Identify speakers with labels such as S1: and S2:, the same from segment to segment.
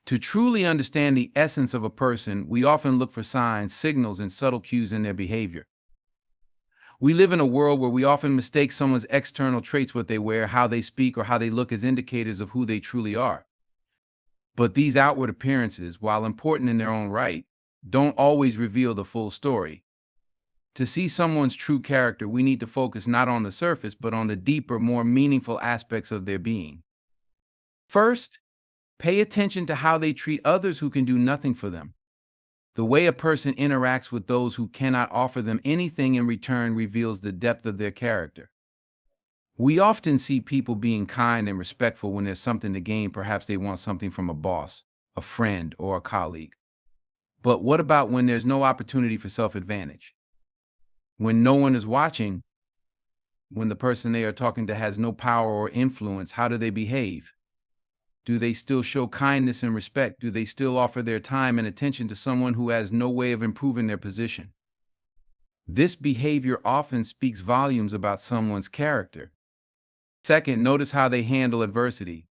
S1: To truly understand the essence of a person, we often look for signs, signals, and subtle cues in their behavior. We live in a world where we often mistake someone's external traits, what they wear, how they speak, or how they look, as indicators of who they truly are. But these outward appearances, while important in their own right, don't always reveal the full story. To see someone's true character, we need to focus not on the surface, but on the deeper, more meaningful aspects of their being. First, pay attention to how they treat others who can do nothing for them. The way a person interacts with those who cannot offer them anything in return reveals the depth of their character. We often see people being kind and respectful when there's something to gain. Perhaps they want something from a boss, a friend, or a colleague. But what about when there's no opportunity for self-advantage? When no one is watching, when the person they are talking to has no power or influence, how do they behave? Do they still show kindness and respect? Do they still offer their time and attention to someone who has no way of improving their position? This behavior often speaks volumes about someone's character. Second, notice how they handle adversity.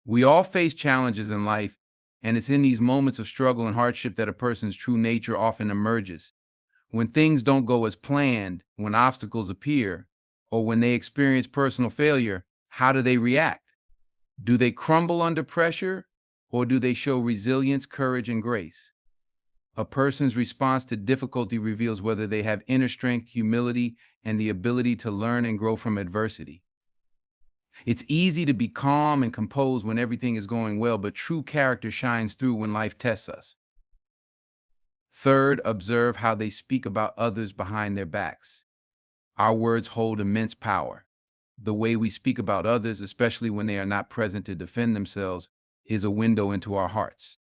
S1: We all face challenges in life, and it's in these moments of struggle and hardship that a person's true nature often emerges. When things don't go as planned, when obstacles appear, or when they experience personal failure, how do they react? Do they crumble under pressure, or do they show resilience, courage, and grace? A person's response to difficulty reveals whether they have inner strength, humility, and the ability to learn and grow from adversity. It's easy to be calm and composed when everything is going well, but true character shines through when life tests us. Third, observe how they speak about others behind their backs. Our words hold immense power. The way we speak about others, especially when they are not present to defend themselves, is a window into our hearts.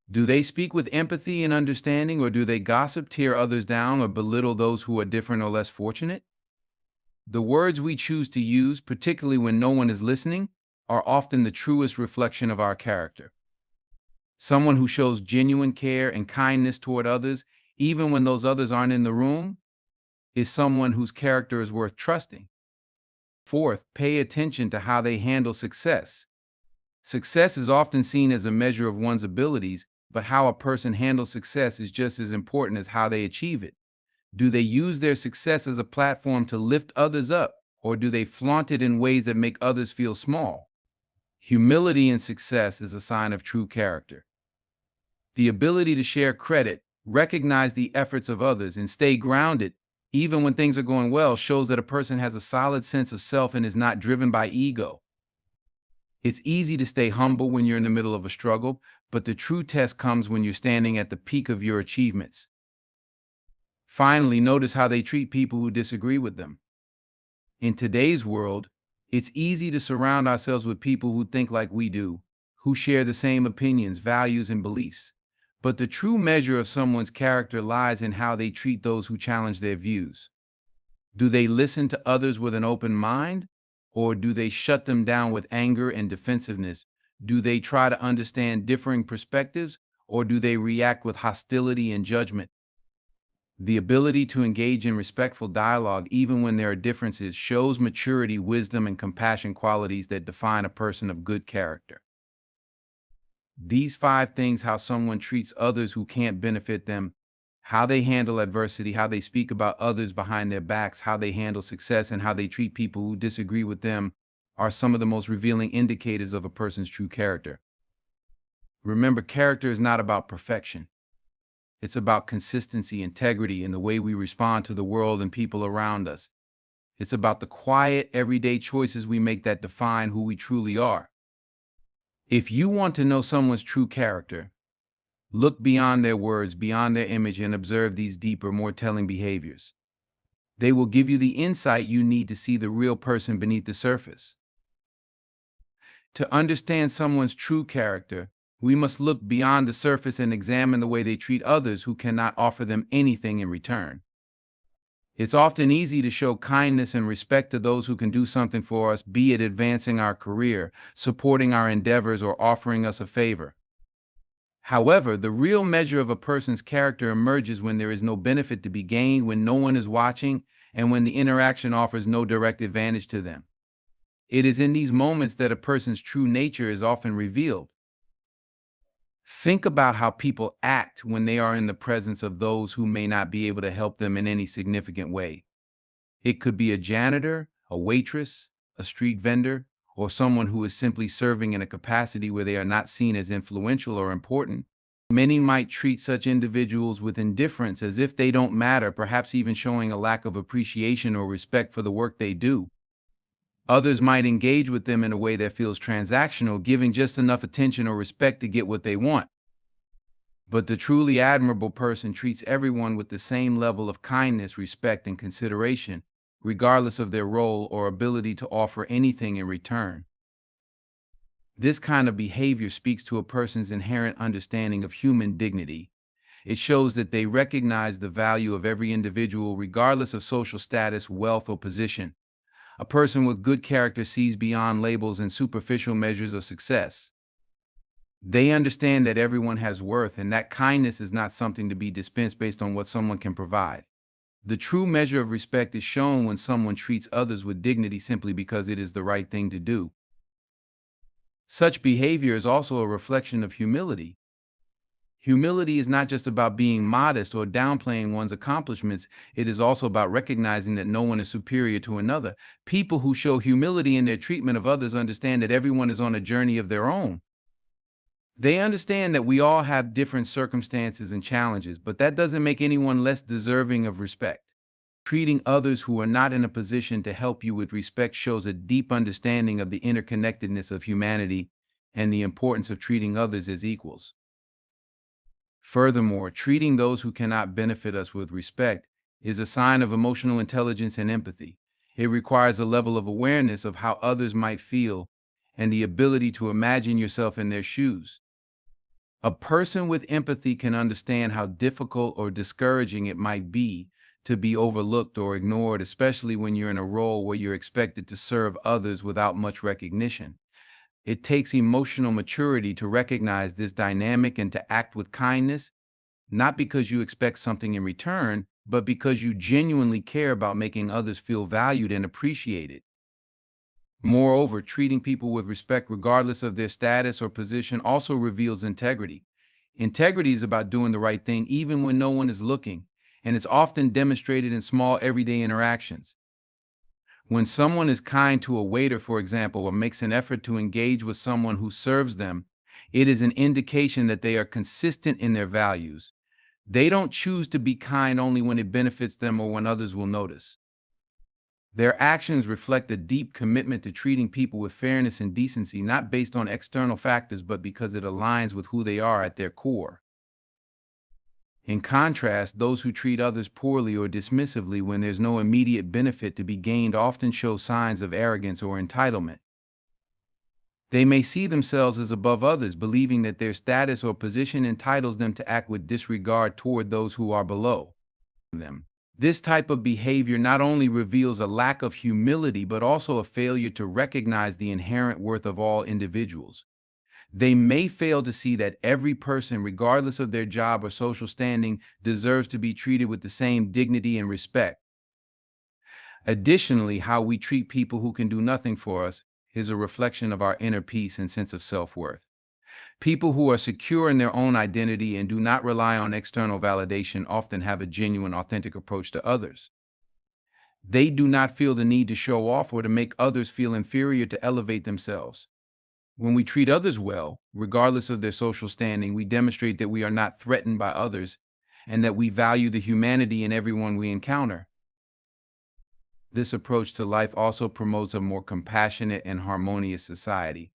S1: Do they speak with empathy and understanding, or do they gossip, tear others down, or belittle those who are different or less fortunate? The words we choose to use, particularly when no one is listening, are often the truest reflection of our character. Someone who shows genuine care and kindness toward others, even when those others aren't in the room, is someone whose character is worth trusting. Fourth, pay attention to how they handle success. Success is often seen as a measure of one's abilities, but how a person handles success is just as important as how they achieve it. Do they use their success as a platform to lift others up, or do they flaunt it in ways that make others feel small? Humility in success is a sign of true character. The ability to share credit, recognize the efforts of others, and stay grounded, even when things are going well, shows that a person has a solid sense of self and is not driven by ego. It's easy to stay humble when you're in the middle of a struggle, but the true test comes when you're standing at the peak of your achievements. Finally, notice how they treat people who disagree with them. In today's world, it's easy to surround ourselves with people who think like we do, who share the same opinions, values, and beliefs. But the true measure of someone's character lies in how they treat those who challenge their views. Do they listen to others with an open mind, or do they shut them down with anger and defensiveness? Do they try to understand differing perspectives, or do they react with hostility and judgment? The ability to engage in respectful dialogue, even when there are differences, shows maturity, wisdom, and compassion, qualities that define a person of good character. These 5 things: how someone treats others who can't benefit them, how they handle adversity, how they speak about others behind their backs, how they handle success, and how they treat people who disagree with them, are some of the most revealing indicators of a person's true character. Remember, character is not about perfection. It's about consistency, integrity, and the way we respond to the world and people around us. It's about the quiet, everyday choices we make that define who we truly are. If you want to know someone's true character, look beyond their words, beyond their image, and observe these deeper, more telling behaviors. They will give you the insight you need to see the real person beneath the surface. To understand someone's true character, we must look beyond the surface and examine the way they treat others who cannot offer them anything in return. It's often easy to show kindness and respect to those who can do something for us, be it advancing our career, supporting our endeavors, or offering us a favor. However, the real measure of a person's character emerges when there is no benefit to be gained, when no one is watching, and when the interaction offers no direct advantage to them. It is in these moments that a person's true nature is often revealed. Think about how people act when they are in the presence of those who may not be able to help them in any significant way. It could be a janitor, a waitress, a street vendor, or someone who is simply serving in a capacity where they are not seen as influential or important. Many might treat such individuals with indifference as if they don't matter, perhaps even showing a lack of appreciation or respect for the work they do. Others might engage with them in a way that feels transactional, giving just enough attention or respect to get what they want. But the truly admirable person treats everyone with the same level of kindness, respect, and consideration, regardless of their role or ability to offer anything in return. This kind of behavior speaks to a person's inherent understanding of human dignity. It shows that they recognize the value of every individual, regardless of social status, wealth, or position. A person with good character sees beyond labels and superficial measures of success. They understand that everyone has worth and that kindness is not something to be dispensed based on what someone can provide. The true measure of respect is shown when someone treats others with dignity simply because it is the right thing to do. Such behavior is also a reflection of humility. Humility is not just about being modest or downplaying one's accomplishments, it is also about recognizing that no one is superior to another. People who show humility in their treatment of others understand that everyone is on a journey of their own. They understand that we all have different circumstances and challenges, but that doesn't make anyone less deserving of respect. Treating others who are not in a position to help you with respect shows a deep understanding of the interconnectedness of humanity and the importance of treating others as equals. Furthermore, treating those who cannot benefit us with respect is a sign of emotional intelligence and empathy. It requires a level of awareness of how others might feel and the ability to imagine yourself in their shoes. A person with empathy can understand how difficult or discouraging it might be to be overlooked or ignored, especially when you're in a role where you're expected to serve others without much recognition. It takes emotional maturity to recognize this dynamic and to act with kindness, not because you expect something in return, but because you genuinely care about making others feel valued and appreciated. Moreover, treating people with respect regardless of their status or position also reveals integrity. Integrity is about doing the right thing even when no one is looking, and it's often demonstrated in small everyday interactions. When someone is kind to a waiter, for example, or makes an effort to engage with someone who serves them, it is an indication that they are consistent in their values. They don't choose to be kind only when it benefits them or when others will notice. Their actions reflect a deep commitment to treating people with fairness and decency, not based on external factors, but because it aligns with who they are at their core. In contrast, those who treat others poorly or dismissively when there's no immediate benefit to be gained often show signs of arrogance or entitlement. They may see themselves as above others, believing that their status or position entitles them to act with disregard toward those who are below them. This type of behavior not only reveals a lack of humility, but also a failure to recognize the inherent worth of all individuals. They may fail to see that every person, regardless of their job or social standing, deserves to be treated with the same dignity and respect. Additionally, how we treat people who can do nothing for us is a reflection of our inner peace and sense of self-worth. People who are secure in their own identity and do not rely on external validation often have a genuine, authentic approach to others. They do not feel the need to show off or to make others feel inferior to elevate themselves. When we treat others well, regardless of their social standing, we demonstrate that we are not threatened by others and that we value the humanity in everyone we encounter. This approach to life also promotes a more compassionate and harmonious society.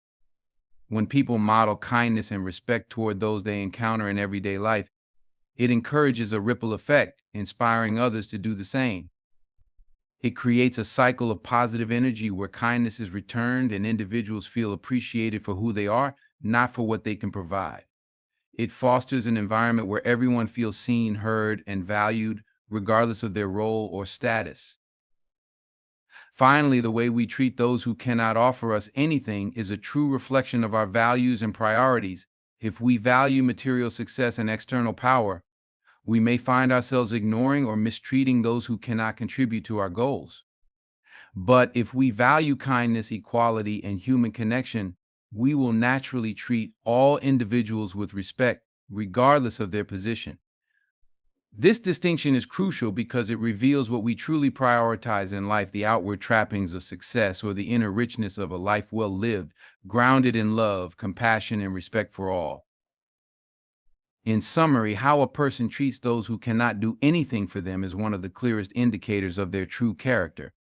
S1: When people model kindness and respect toward those they encounter in everyday life, it encourages a ripple effect, inspiring others to do the same. It creates a cycle of positive energy where kindness is returned and individuals feel appreciated for who they are, not for what they can provide. It fosters an environment where everyone feels seen, heard, and valued, regardless of their role or status. Finally, the way we treat those who cannot offer us anything is a true reflection of our values and priorities. If we value material success and external power, we may find ourselves ignoring or mistreating those who cannot contribute to our goals. But if we value kindness, equality, and human connection, We will naturally treat all individuals with respect, regardless of their position. This distinction is crucial because it reveals what we truly prioritize in life: the outward trappings of success or the inner richness of a life well lived, grounded in love, compassion, and respect for all. In summary, how a person treats those who cannot do anything for them is one of the clearest indicators of their true character.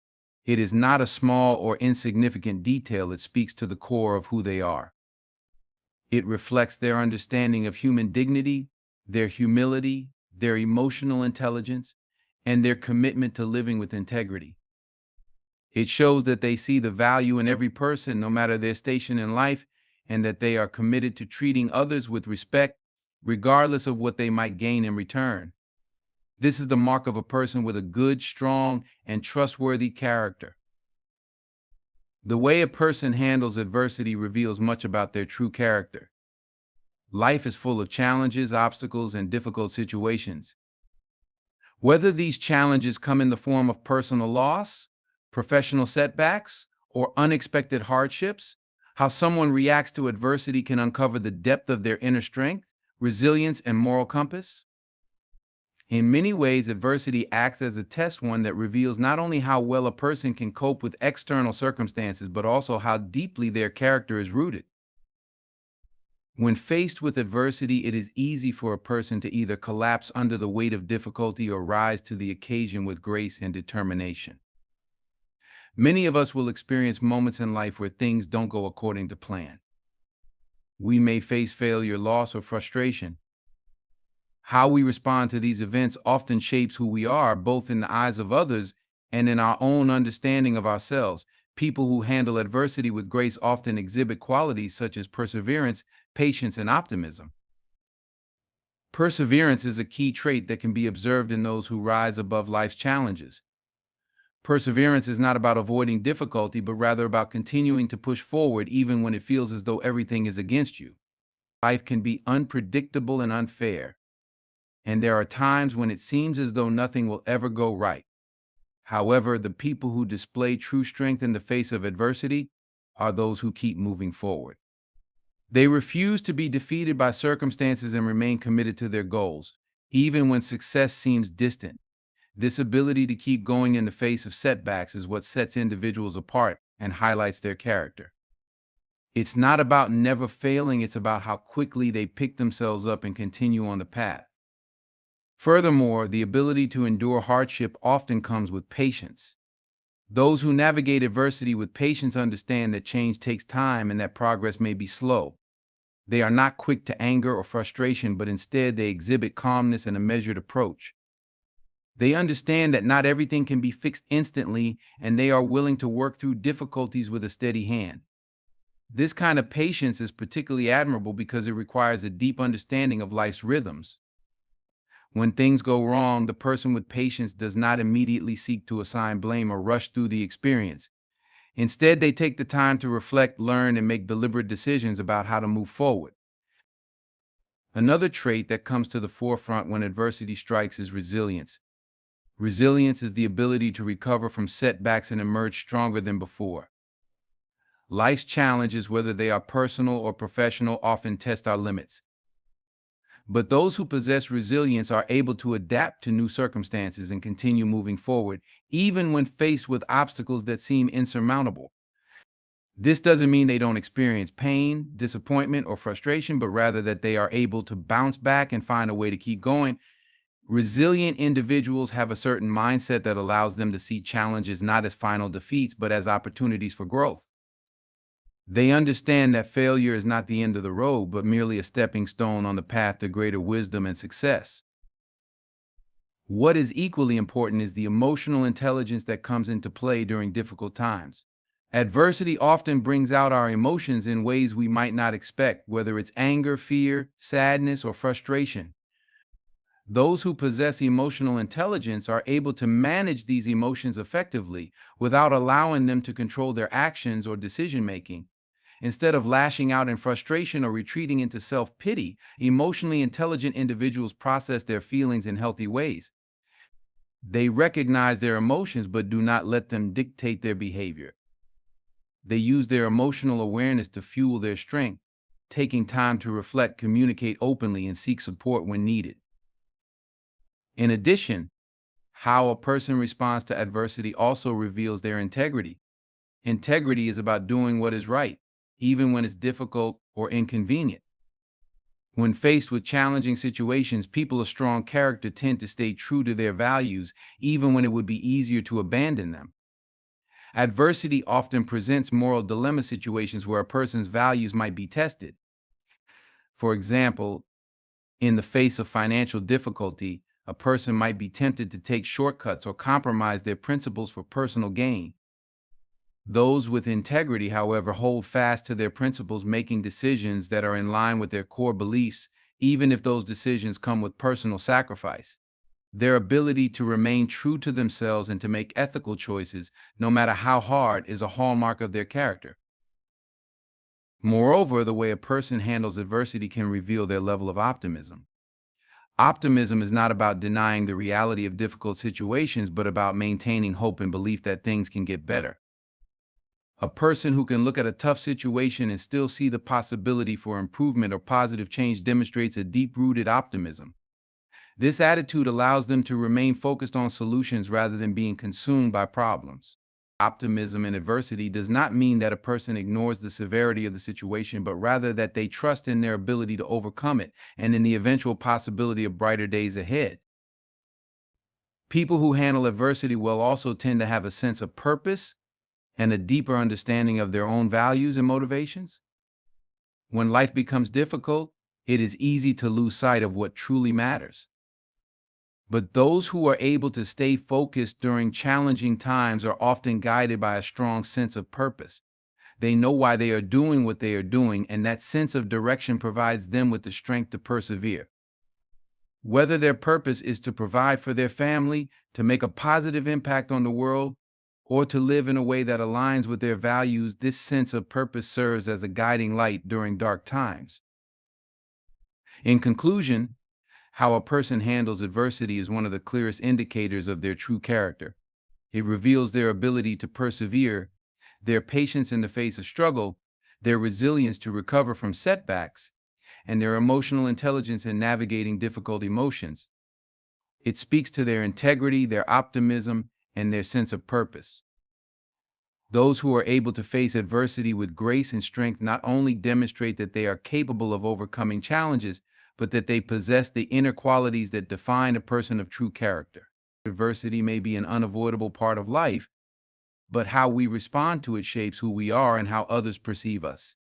S1: It is not a small or insignificant detail, it speaks to the core of who they are. It reflects their understanding of human dignity, their humility, their emotional intelligence, and their commitment to living with integrity. It shows that they see the value in every person, no matter their station in life, and that they are committed to treating others with respect, regardless of what they might gain in return. This is the mark of a person with a good, strong, and trustworthy character. The way a person handles adversity reveals much about their true character. Life is full of challenges, obstacles, and difficult situations. Whether these challenges come in the form of personal loss, professional setbacks, or unexpected hardships, how someone reacts to adversity can uncover the depth of their inner strength, resilience, and moral compass. In many ways, adversity acts as a test, one that reveals not only how well a person can cope with external circumstances, but also how deeply their character is rooted. When faced with adversity, it is easy for a person to either collapse under the weight of difficulty or rise to the occasion with grace and determination. Many of us will experience moments in life where things don't go according to plan. We may face failure, loss, or frustration. How we respond to these events often shapes who we are, both in the eyes of others and in our own understanding of ourselves. People who handle adversity with grace often exhibit qualities such as perseverance, patience, and optimism. Perseverance is a key trait that can be observed in those who rise above life's challenges. Perseverance is not about avoiding difficulty, but rather about continuing to push forward even when it feels as though everything is against you. Life can be unpredictable and unfair, and there are times when it seems as though nothing will ever go right. However, the people who display true strength in the face of adversity are those who keep moving forward. They refuse to be defeated by circumstances and remain committed to their goals, even when success seems distant. This ability to keep going in the face of setbacks is what sets individuals apart and highlights their character. It's not about never failing, it's about how quickly they pick themselves up and continue on the path. Furthermore, the ability to endure hardship often comes with patience. Those who navigate adversity with patience understand that change takes time and that progress may be slow. They are not quick to anger or frustration, but instead they exhibit calmness and a measured approach. They understand that not everything can be fixed instantly, and they are willing to work through difficulties with a steady hand. This kind of patience is particularly admirable because it requires a deep understanding of life's rhythms. When things go wrong, the person with patience does not immediately seek to assign blame or rush through the experience. Instead, they take the time to reflect, learn, and make deliberate decisions about how to move forward. Another trait that comes to the forefront when adversity strikes is resilience. Resilience is the ability to recover from setbacks and emerge stronger than before. Life's challenges, whether they are personal or professional, often test our limits. But those who possess resilience are able to adapt to new circumstances and continue moving forward, even when faced with obstacles that seem insurmountable. This doesn't mean they don't experience pain, disappointment, or frustration, but rather that they are able to bounce back and find a way to keep going. Resilient individuals have a certain mindset that allows them to see challenges not as final defeats, but as opportunities for growth. They understand that failure is not the end of the road, but merely a stepping stone on the path to greater wisdom and success. What is equally important is the emotional intelligence that comes into play during difficult times. Adversity often brings out our emotions in ways we might not expect, whether it's anger, fear, sadness, or frustration. Those who possess emotional intelligence are able to manage these emotions effectively without allowing them to control their actions or decision making. Instead of lashing out in frustration or retreating into self-pity, emotionally intelligent individuals process their feelings in healthy ways. They recognize their emotions but do not let them dictate their behavior. They use their emotional awareness to fuel their strength, taking time to reflect, communicate openly, and seek support when needed. In addition, how a person responds to adversity also reveals their integrity. Integrity is about doing what is right, even when it's difficult or inconvenient. When faced with challenging situations, people of strong character tend to stay true to their values, even when it would be easier to abandon them. Adversity often presents moral dilemma situations where a person's values might be tested. For example, in the face of financial difficulty, a person might be tempted to take shortcuts or compromise their principles for personal gain. Those with integrity, however, hold fast to their principles, making decisions that are in line with their core beliefs, even if those decisions come with personal sacrifice. Their ability to remain true to themselves and to make ethical choices, no matter how hard, is a hallmark of their character. Moreover, the way a person handles adversity can reveal their level of optimism. Optimism is not about denying the reality of difficult situations, but about maintaining hope and belief that things can get better. A person who can look at a tough situation and still see the possibility for improvement or positive change demonstrates a deep-rooted optimism. This attitude allows them to remain focused on solutions rather than being consumed by problems. Optimism in adversity does not mean that a person ignores the severity of the situation, but rather that they trust in their ability to overcome it and in the eventual possibility of brighter days ahead. People who handle adversity well also tend to have a sense of purpose and a deeper understanding of their own values and motivations. When life becomes difficult, it is easy to lose sight of what truly matters. But those who are able to stay focused during challenging times are often guided by a strong sense of purpose. They know why they are doing what they are doing, and that sense of direction provides them with the strength to persevere. Whether their purpose is to provide for their family, to make a positive impact on the world, or to live in a way that aligns with their values, this sense of purpose serves as a guiding light during dark times. In conclusion, how a person handles adversity is one of the clearest indicators of their true character. It reveals their ability to persevere, their patience in the face of struggle, their resilience to recover from setbacks, and their emotional intelligence in navigating difficult emotions. It speaks to their integrity, their optimism, and their sense of purpose. Those who are able to face adversity with grace and strength not only demonstrate that they are capable of overcoming challenges, but that they possess the inner qualities that define a person of true character. Adversity may be an unavoidable part of life, but how we respond to it shapes who we are and how others perceive us.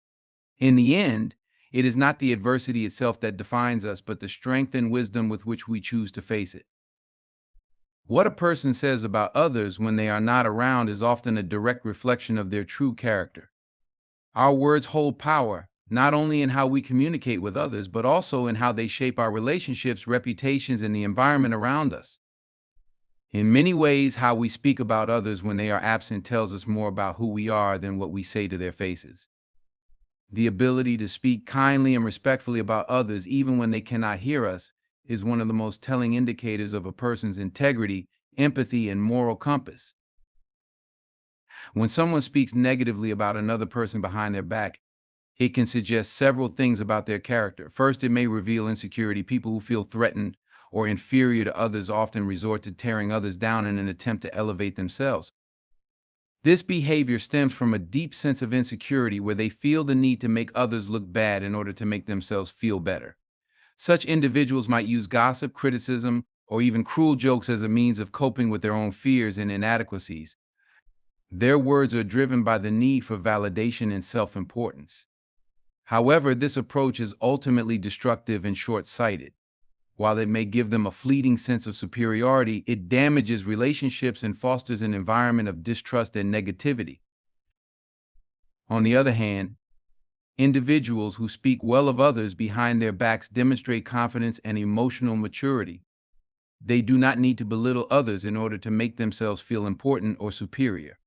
S1: In the end, it is not the adversity itself that defines us, but the strength and wisdom with which we choose to face it. What a person says about others when they are not around is often a direct reflection of their true character. Our words hold power, not only in how we communicate with others, but also in how they shape our relationships, reputations, and the environment around us. In many ways, how we speak about others when they are absent tells us more about who we are than what we say to their faces. The ability to speak kindly and respectfully about others, even when they cannot hear us, is one of the most telling indicators of a person's integrity, empathy, and moral compass. When someone speaks negatively about another person behind their back, it can suggest several things about their character. First, it may reveal insecurity. People who feel threatened or inferior to others often resort to tearing others down in an attempt to elevate themselves. This behavior stems from a deep sense of insecurity where they feel the need to make others look bad in order to make themselves feel better. Such individuals might use gossip, criticism, or even cruel jokes as a means of coping with their own fears and inadequacies. Their words are driven by the need for validation and self-importance. However, this approach is ultimately destructive and short-sighted. While it may give them a fleeting sense of superiority, it damages relationships and fosters an environment of distrust and negativity. On the other hand, individuals who speak well of others behind their backs demonstrate confidence and emotional maturity. They do not need to belittle others in order to make themselves feel important or superior.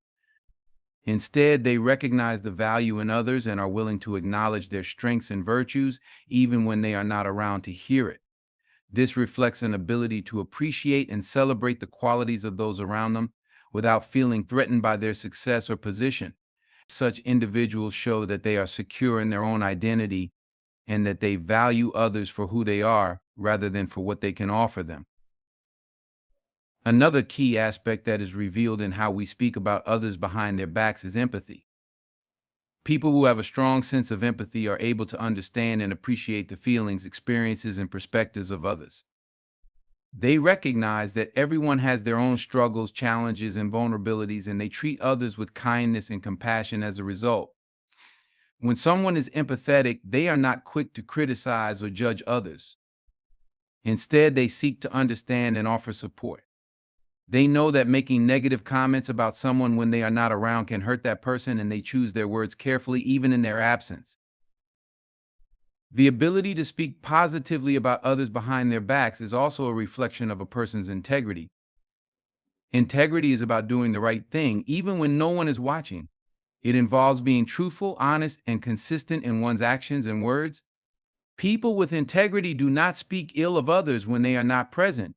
S1: Instead, they recognize the value in others and are willing to acknowledge their strengths and virtues, even when they are not around to hear it. This reflects an ability to appreciate and celebrate the qualities of those around them without feeling threatened by their success or position. Such individuals show that they are secure in their own identity and that they value others for who they are rather than for what they can offer them. Another key aspect that is revealed in how we speak about others behind their backs is empathy. People who have a strong sense of empathy are able to understand and appreciate the feelings, experiences, and perspectives of others. They recognize that everyone has their own struggles, challenges, and vulnerabilities, and they treat others with kindness and compassion as a result. When someone is empathetic, they are not quick to criticize or judge others. Instead, they seek to understand and offer support. They know that making negative comments about someone when they are not around can hurt that person, and they choose their words carefully even in their absence. The ability to speak positively about others behind their backs is also a reflection of a person's integrity. Integrity is about doing the right thing even when no one is watching. It involves being truthful, honest, and consistent in one's actions and words. People with integrity do not speak ill of others when they are not present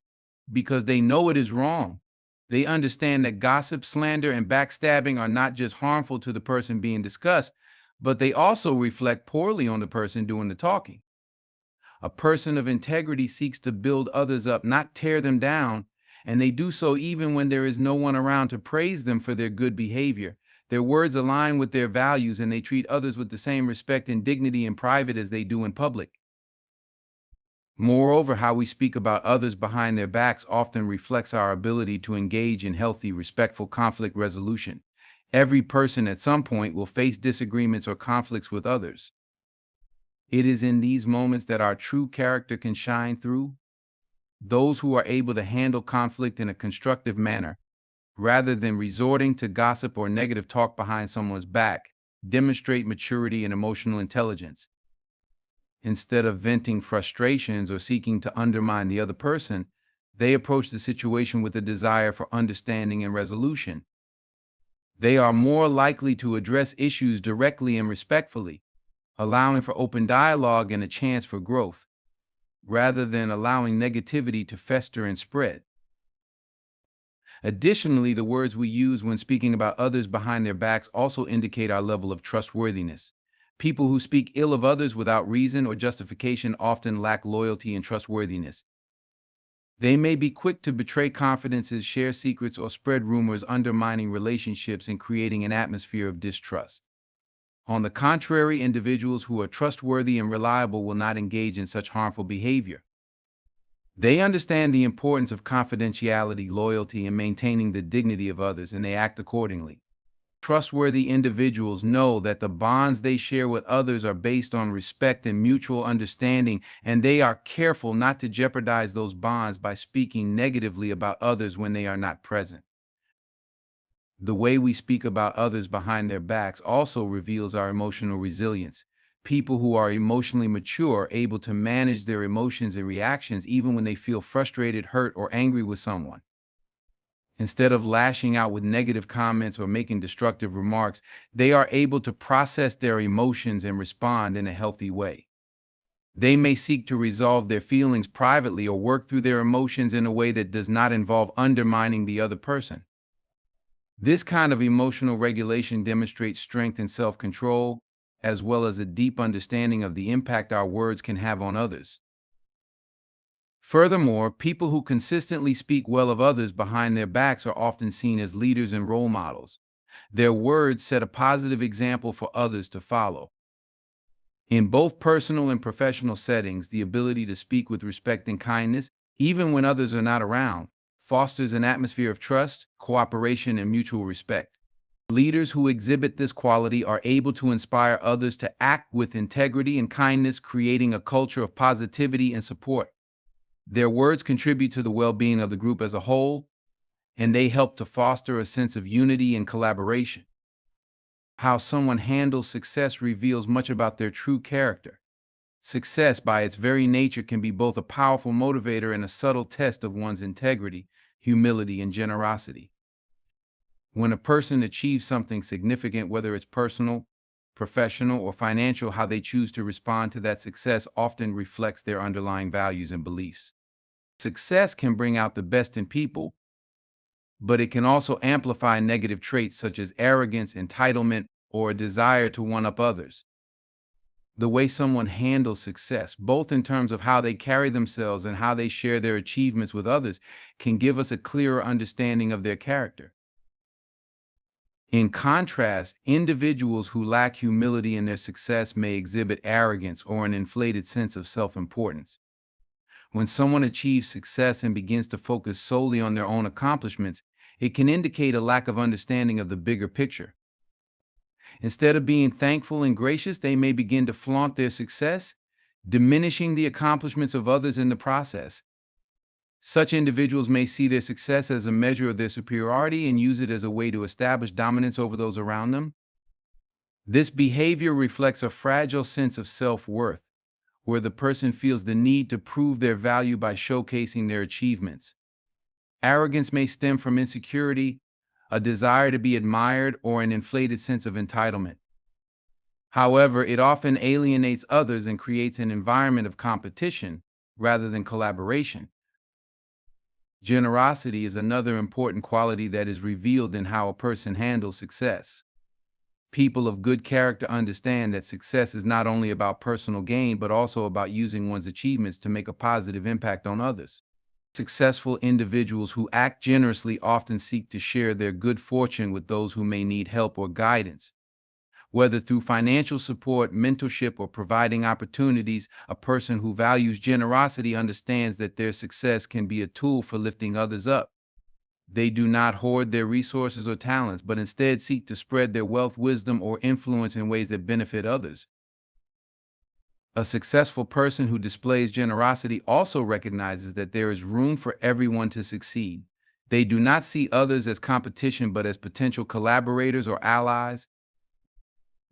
S1: because they know it is wrong. They understand that gossip, slander, and backstabbing are not just harmful to the person being discussed, but they also reflect poorly on the person doing the talking. A person of integrity seeks to build others up, not tear them down, and they do so even when there is no one around to praise them for their good behavior. Their words align with their values, and they treat others with the same respect and dignity in private as they do in public. Moreover, how we speak about others behind their backs often reflects our ability to engage in healthy, respectful conflict resolution. Every person at some point will face disagreements or conflicts with others. It is in these moments that our true character can shine through. Those who are able to handle conflict in a constructive manner, rather than resorting to gossip or negative talk behind someone's back, demonstrate maturity and emotional intelligence. Instead of venting frustrations or seeking to undermine the other person, they approach the situation with a desire for understanding and resolution. They are more likely to address issues directly and respectfully, allowing for open dialogue and a chance for growth, rather than allowing negativity to fester and spread. Additionally, the words we use when speaking about others behind their backs also indicate our level of trustworthiness. People who speak ill of others without reason or justification often lack loyalty and trustworthiness. They may be quick to betray confidences, share secrets, or spread rumors, undermining relationships and creating an atmosphere of distrust. On the contrary, individuals who are trustworthy and reliable will not engage in such harmful behavior. They understand the importance of confidentiality, loyalty, and maintaining the dignity of others, and they act accordingly. Trustworthy individuals know that the bonds they share with others are based on respect and mutual understanding, and they are careful not to jeopardize those bonds by speaking negatively about others when they are not present. The way we speak about others behind their backs also reveals our emotional resilience. People who are emotionally mature are able to manage their emotions and reactions even when they feel frustrated, hurt, or angry with someone. Instead of lashing out with negative comments or making destructive remarks, they are able to process their emotions and respond in a healthy way. They may seek to resolve their feelings privately or work through their emotions in a way that does not involve undermining the other person. This kind of emotional regulation demonstrates strength and self-control, as well as a deep understanding of the impact our words can have on others. Furthermore, people who consistently speak well of others behind their backs are often seen as leaders and role models. Their words set a positive example for others to follow. In both personal and professional settings, the ability to speak with respect and kindness, even when others are not around, fosters an atmosphere of trust, cooperation, and mutual respect. Leaders who exhibit this quality are able to inspire others to act with integrity and kindness, creating a culture of positivity and support. Their words contribute to the well-being of the group as a whole, and they help to foster a sense of unity and collaboration. How someone handles success reveals much about their true character. Success, by its very nature, can be both a powerful motivator and a subtle test of one's integrity, humility, and generosity. When a person achieves something significant, whether it's personal, professional, or financial, how they choose to respond to that success often reflects their underlying values and beliefs. Success can bring out the best in people, but it can also amplify negative traits such as arrogance, entitlement, or a desire to one-up others. The way someone handles success, both in terms of how they carry themselves and how they share their achievements with others, can give us a clearer understanding of their character. In contrast, individuals who lack humility in their success may exhibit arrogance or an inflated sense of self-importance. When someone achieves success and begins to focus solely on their own accomplishments, it can indicate a lack of understanding of the bigger picture. Instead of being thankful and gracious, they may begin to flaunt their success, diminishing the accomplishments of others in the process. Such individuals may see their success as a measure of their superiority and use it as a way to establish dominance over those around them. This behavior reflects a fragile sense of self-worth, where the person feels the need to prove their value by showcasing their achievements. Arrogance may stem from insecurity, a desire to be admired, or an inflated sense of entitlement. However, it often alienates others and creates an environment of competition rather than collaboration. Generosity is another important quality that is revealed in how a person handles success. People of good character understand that success is not only about personal gain, but also about using one's achievements to make a positive impact on others. Successful individuals who act generously often seek to share their good fortune with those who may need help or guidance. Whether through financial support, mentorship, or providing opportunities, a person who values generosity understands that their success can be a tool for lifting others up. They do not hoard their resources or talents, but instead seek to spread their wealth, wisdom, or influence in ways that benefit others. A successful person who displays generosity also recognizes that there is room for everyone to succeed. They do not see others as competition, but as potential collaborators or allies.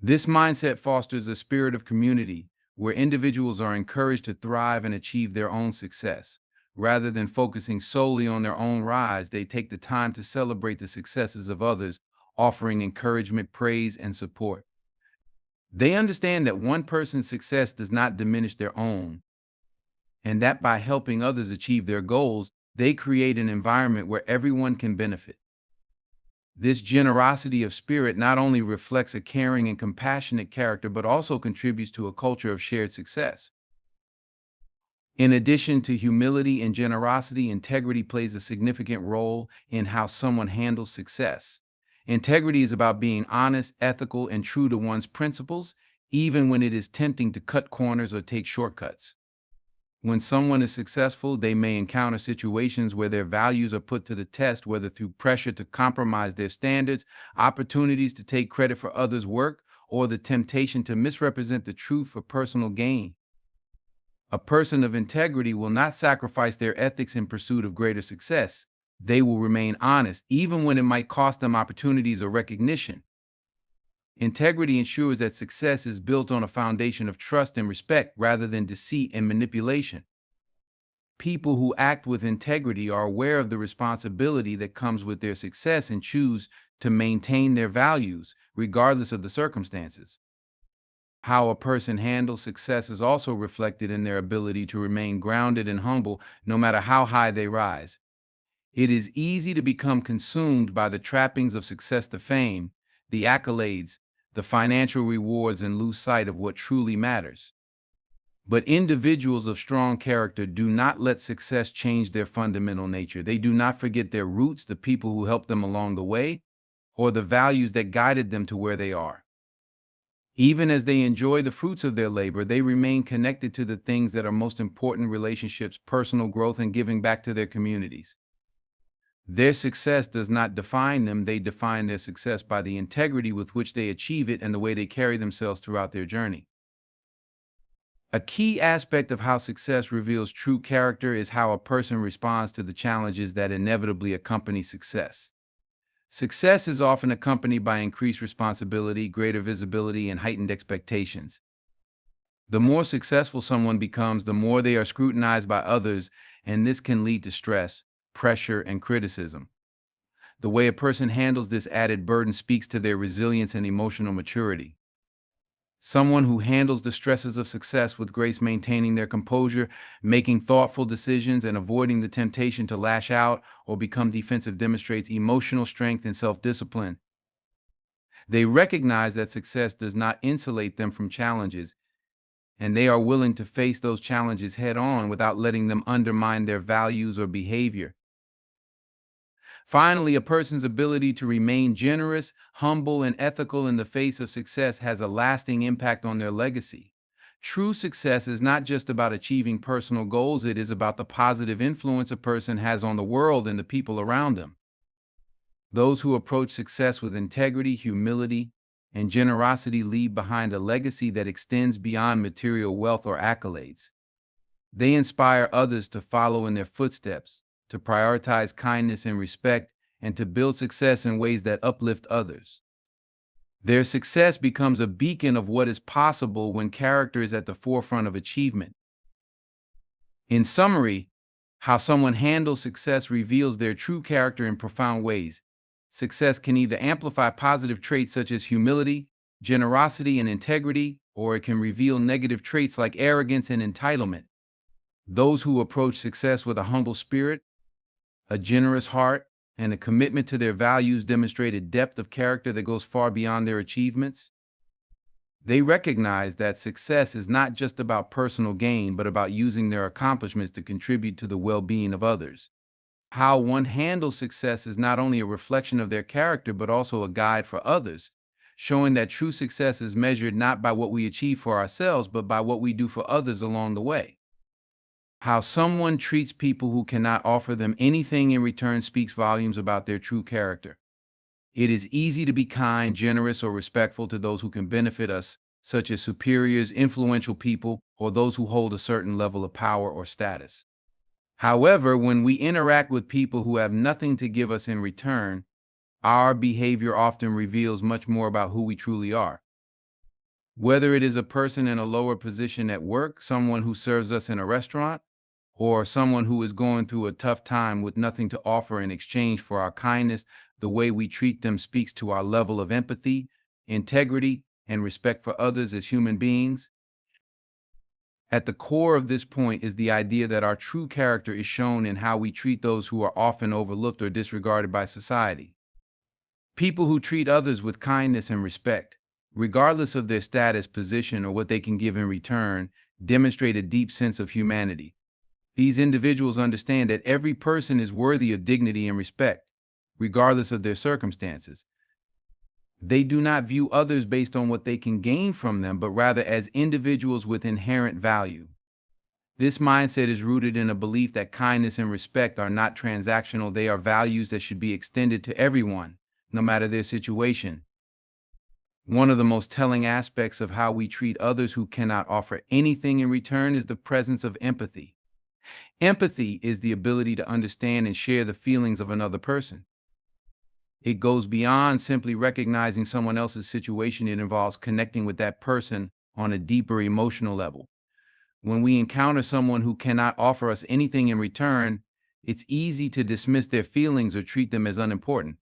S1: This mindset fosters a spirit of community where individuals are encouraged to thrive and achieve their own success. Rather than focusing solely on their own rise, they take the time to celebrate the successes of others, offering encouragement, praise, and support. They understand that one person's success does not diminish their own, and that by helping others achieve their goals, they create an environment where everyone can benefit. This generosity of spirit not only reflects a caring and compassionate character, but also contributes to a culture of shared success. In addition to humility and generosity, integrity plays a significant role in how someone handles success. Integrity is about being honest, ethical, and true to one's principles, even when it is tempting to cut corners or take shortcuts. When someone is successful, they may encounter situations where their values are put to the test, whether through pressure to compromise their standards, opportunities to take credit for others' work, or the temptation to misrepresent the truth for personal gain. A person of integrity will not sacrifice their ethics in pursuit of greater success. They will remain honest, even when it might cost them opportunities or recognition. Integrity ensures that success is built on a foundation of trust and respect rather than deceit and manipulation. People who act with integrity are aware of the responsibility that comes with their success and choose to maintain their values, regardless of the circumstances. How a person handles success is also reflected in their ability to remain grounded and humble no matter how high they rise. It is easy to become consumed by the trappings of success, the fame, the accolades, the financial rewards, and lose sight of what truly matters. But individuals of strong character do not let success change their fundamental nature. They do not forget their roots, the people who helped them along the way, or the values that guided them to where they are. Even as they enjoy the fruits of their labor, they remain connected to the things that are most important: relationships, personal growth, and giving back to their communities. Their success does not define them. They define their success by the integrity with which they achieve it and the way they carry themselves throughout their journey. A key aspect of how success reveals true character is how a person responds to the challenges that inevitably accompany success. Success is often accompanied by increased responsibility, greater visibility, and heightened expectations. The more successful someone becomes, the more they are scrutinized by others, and this can lead to stress, pressure, and criticism. The way a person handles this added burden speaks to their resilience and emotional maturity. Someone who handles the stresses of success with grace, maintaining their composure, making thoughtful decisions, and avoiding the temptation to lash out or become defensive, demonstrates emotional strength and self-discipline. They recognize that success does not insulate them from challenges, and they are willing to face those challenges head on without letting them undermine their values or behavior. Finally, a person's ability to remain generous, humble, and ethical in the face of success has a lasting impact on their legacy. True success is not just about achieving personal goals, it is about the positive influence a person has on the world and the people around them. Those who approach success with integrity, humility, and generosity leave behind a legacy that extends beyond material wealth or accolades. They inspire others to follow in their footsteps, to prioritize kindness and respect, and to build success in ways that uplift others. Their success becomes a beacon of what is possible when character is at the forefront of achievement. In summary, how someone handles success reveals their true character in profound ways. Success can either amplify positive traits such as humility, generosity, and integrity, or it can reveal negative traits like arrogance and entitlement. Those who approach success with a humble spirit, a generous heart, and a commitment to their values demonstrate a depth of character that goes far beyond their achievements. They recognize that success is not just about personal gain, but about using their accomplishments to contribute to the well-being of others. How one handles success is not only a reflection of their character, but also a guide for others, showing that true success is measured not by what we achieve for ourselves, but by what we do for others along the way. How someone treats people who cannot offer them anything in return speaks volumes about their true character. It is easy to be kind, generous, or respectful to those who can benefit us, such as superiors, influential people, or those who hold a certain level of power or status. However, when we interact with people who have nothing to give us in return, our behavior often reveals much more about who we truly are. Whether it is a person in a lower position at work, someone who serves us in a restaurant, or someone who is going through a tough time with nothing to offer in exchange for our kindness, the way we treat them speaks to our level of empathy, integrity, and respect for others as human beings. At the core of this point is the idea that our true character is shown in how we treat those who are often overlooked or disregarded by society. People who treat others with kindness and respect, regardless of their status, position, or what they can give in return, demonstrate a deep sense of humanity. These individuals understand that every person is worthy of dignity and respect, regardless of their circumstances. They do not view others based on what they can gain from them, but rather as individuals with inherent value. This mindset is rooted in a belief that kindness and respect are not transactional, they are values that should be extended to everyone, no matter their situation. One of the most telling aspects of how we treat others who cannot offer anything in return is the presence of empathy. Empathy is the ability to understand and share the feelings of another person. It goes beyond simply recognizing someone else's situation. It involves connecting with that person on a deeper emotional level. When we encounter someone who cannot offer us anything in return, it's easy to dismiss their feelings or treat them as unimportant.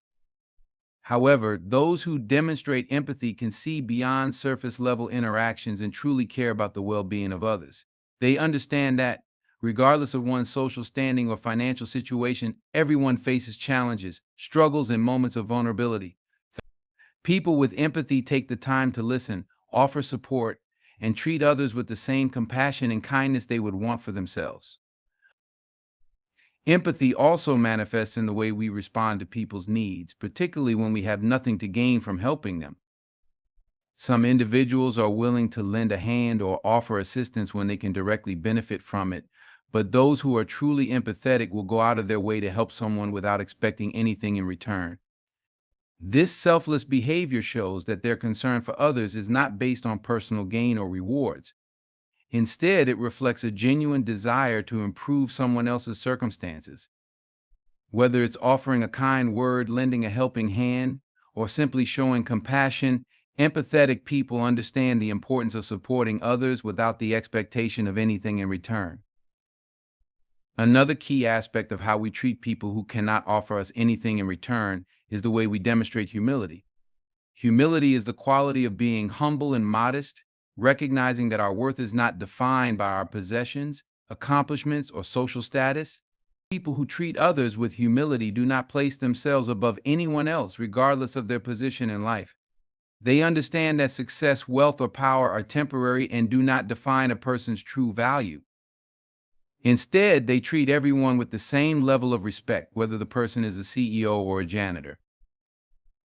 S1: However, those who demonstrate empathy can see beyond surface-level interactions and truly care about the well-being of others. They understand that, regardless of one's social standing or financial situation, everyone faces challenges, struggles, and moments of vulnerability. People with empathy take the time to listen, offer support, and treat others with the same compassion and kindness they would want for themselves. Empathy also manifests in the way we respond to people's needs, particularly when we have nothing to gain from helping them. Some individuals are willing to lend a hand or offer assistance when they can directly benefit from it, but those who are truly empathetic will go out of their way to help someone without expecting anything in return. This selfless behavior shows that their concern for others is not based on personal gain or rewards. Instead, it reflects a genuine desire to improve someone else's circumstances. Whether it's offering a kind word, lending a helping hand, or simply showing compassion, empathetic people understand the importance of supporting others without the expectation of anything in return. Another key aspect of how we treat people who cannot offer us anything in return is the way we demonstrate humility. Humility is the quality of being humble and modest, recognizing that our worth is not defined by our possessions, accomplishments, or social status. People who treat others with humility do not place themselves above anyone else, regardless of their position in life. They understand that success, wealth, or power are temporary and do not define a person's true value. Instead, they treat everyone with the same level of respect, whether the person is a CEO or a janitor.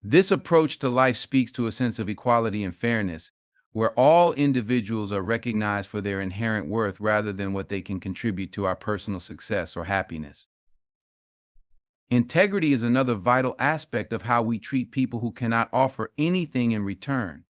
S1: This approach to life speaks to a sense of equality and fairness, where all individuals are recognized for their inherent worth rather than what they can contribute to our personal success or happiness. Integrity is another vital aspect of how we treat people who cannot offer anything in return.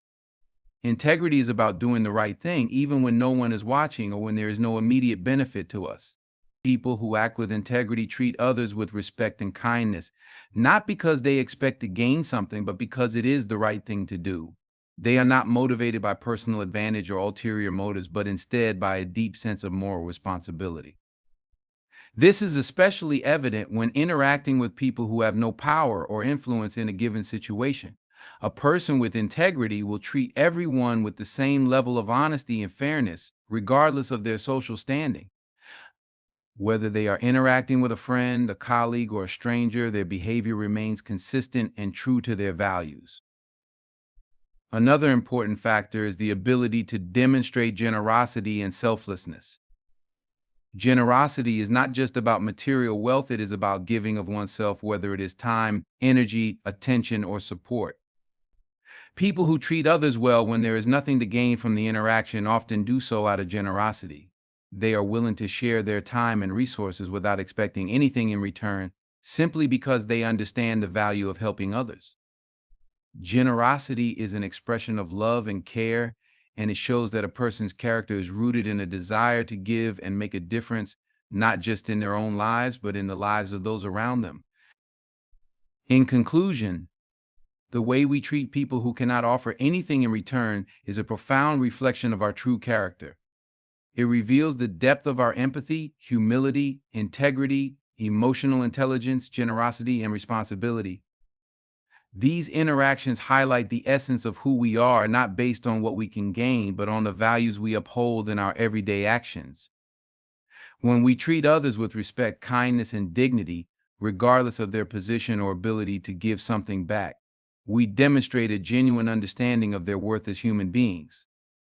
S1: Integrity is about doing the right thing, even when no one is watching or when there is no immediate benefit to us. People who act with integrity treat others with respect and kindness, not because they expect to gain something, but because it is the right thing to do. They are not motivated by personal advantage or ulterior motives, but instead by a deep sense of moral responsibility. This is especially evident when interacting with people who have no power or influence in a given situation. A person with integrity will treat everyone with the same level of honesty and fairness, regardless of their social standing. Whether they are interacting with a friend, a colleague, or a stranger, their behavior remains consistent and true to their values. Another important factor is the ability to demonstrate generosity and selflessness. Generosity is not just about material wealth, it is about giving of oneself, whether it is time, energy, attention, or support. People who treat others well when there is nothing to gain from the interaction often do so out of generosity. They are willing to share their time and resources without expecting anything in return, simply because they understand the value of helping others. Generosity is an expression of love and care, and it shows that a person's character is rooted in a desire to give and make a difference, not just in their own lives, but in the lives of those around them. In conclusion, the way we treat people who cannot offer anything in return is a profound reflection of our true character. It reveals the depth of our empathy, humility, integrity, emotional intelligence, generosity, and responsibility. These interactions highlight the essence of who we are, not based on what we can gain, but on the values we uphold in our everyday actions. When we treat others with respect, kindness, and dignity, regardless of their position or ability to give something back, we demonstrate a genuine understanding of their worth as human beings.